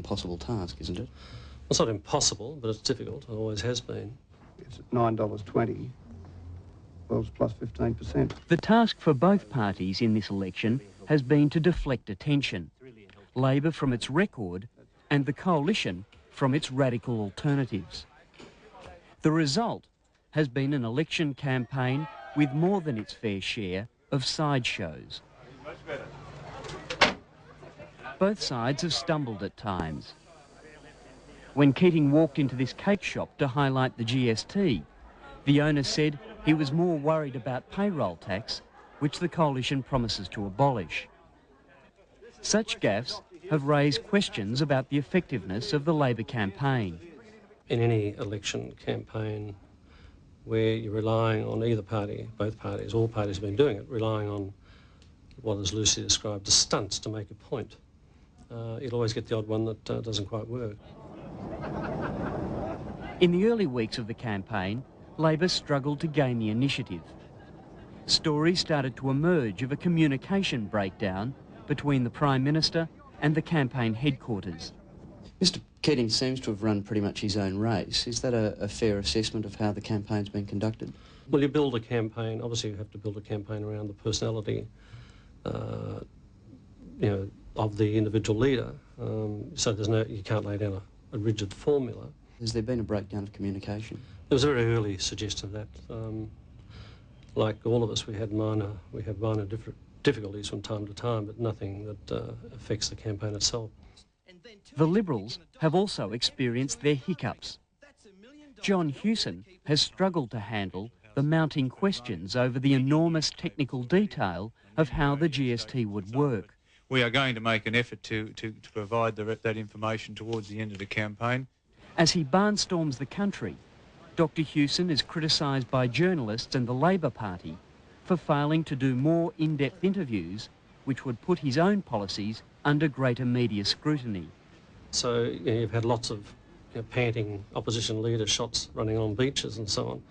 impossible task, isn't it? It's not impossible, but it's difficult. It always has been. It's at $9.20. Well, it's plus 15%. The task for both parties in this election has been to deflect attention. Labor from its record and the Coalition from its radical alternatives. The result has been an election campaign with more than its fair share of sideshows. Both sides have stumbled at times. When Keating walked into this cake shop to highlight the GST, the owner said he was more worried about payroll tax, which the Coalition promises to abolish. Such gaffes have raised questions about the effectiveness of the Labor campaign. In any election campaign where you're relying on either party, both parties, all parties have been doing it, relying on what is loosely described as stunts to make a point, you'll always get the odd one that doesn't quite work. In the early weeks of the campaign, Labor struggled to gain the initiative. Stories started to emerge of a communication breakdown between the Prime Minister and the campaign headquarters. Mr Keating seems to have run pretty much his own race. Is that a fair assessment of how the campaign's been conducted? Well, you build a campaign, obviously you have to build a campaign around the personality of the individual leader, so you can't lay down a rigid formula. Has there been a breakdown of communication? There was a very early suggestion of that. Like all of us, we had minor difficulties from time to time, but nothing that affects the campaign itself. The Liberals have also experienced their hiccups. John Hewson has struggled to handle the mounting questions over the enormous technical detail of how the GST would work. We are going to make an effort to provide that information towards the end of the campaign. As he barnstorms the country, Dr Hewson is criticised by journalists and the Labor Party for failing to do more in-depth interviews which would put his own policies under greater media scrutiny. So you've had lots of panting opposition leader shots running on beaches and so on.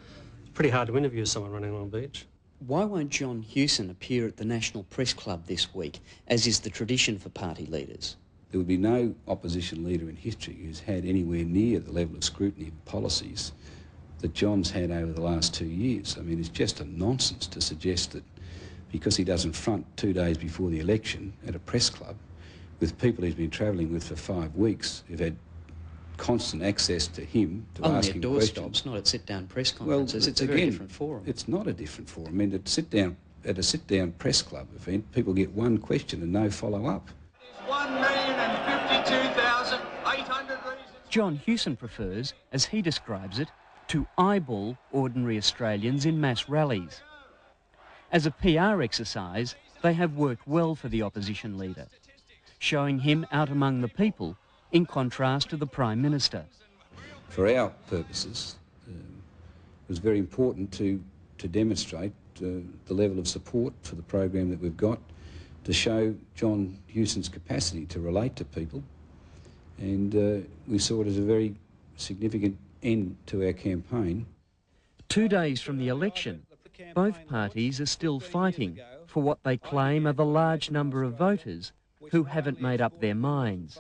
It's pretty hard to interview someone running on a beach. Why won't John Hewson appear at the National Press Club this week, as is the tradition for party leaders? There would be no opposition leader in history who's had anywhere near the level of scrutiny of policies that John's had over the last 2 years. I mean, it's just a nonsense to suggest that because he doesn't front 2 days before the election at a press club with people he's been travelling with for 5 weeks who've had constant access to him to ask him questions. Only at doorstops, not at sit-down press conferences. Well, it's a very different forum. It's not a different forum. I mean, at a sit-down press club event, people get one question and no follow-up. 1,052,800 reasons. John Hewson prefers, as he describes it, to eyeball ordinary Australians in mass rallies. As a PR exercise, they have worked well for the opposition leader, showing him out among the people in contrast to the Prime Minister. For our purposes, it was very important to demonstrate the level of support for the program that we've got, to show John Hewson's capacity to relate to people, and we saw it as a very significant end to our campaign. 2 days from the election, both parties are still fighting for what they claim are the large number of voters who haven't made up their minds.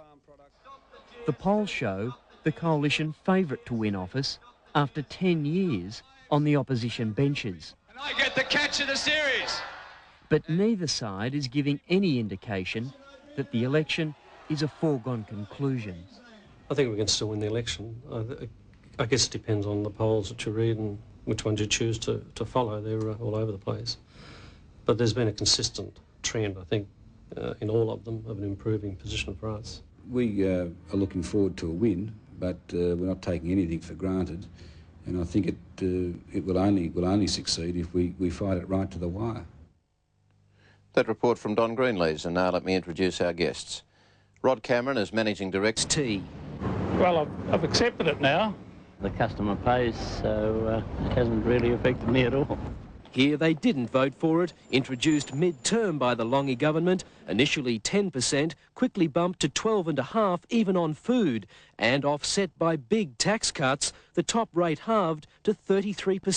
The polls show the Coalition favourite to win office after 10 years on the opposition benches. And I get the catch of the series. But neither side is giving any indication that the election is a foregone conclusion. I think we can still win the election. I guess it depends on the polls that you read and which ones you choose to follow. They're all over the place. But there's been a consistent trend, I think, in all of them, of an improving position for us. We are looking forward to a win, but we're not taking anything for granted, and I think it will only succeed if we fight it right to the wire. That report from Don Greenlees, and now let me introduce our guests. Rod Cameron is Managing Director. Tea. Well, I've accepted it now. The customer pays, so it hasn't really affected me at all. Here they didn't vote for it, introduced mid-term by the Longy government, initially 10%, quickly bumped to 12.5% even on food, and offset by big tax cuts, the top rate halved to 33%.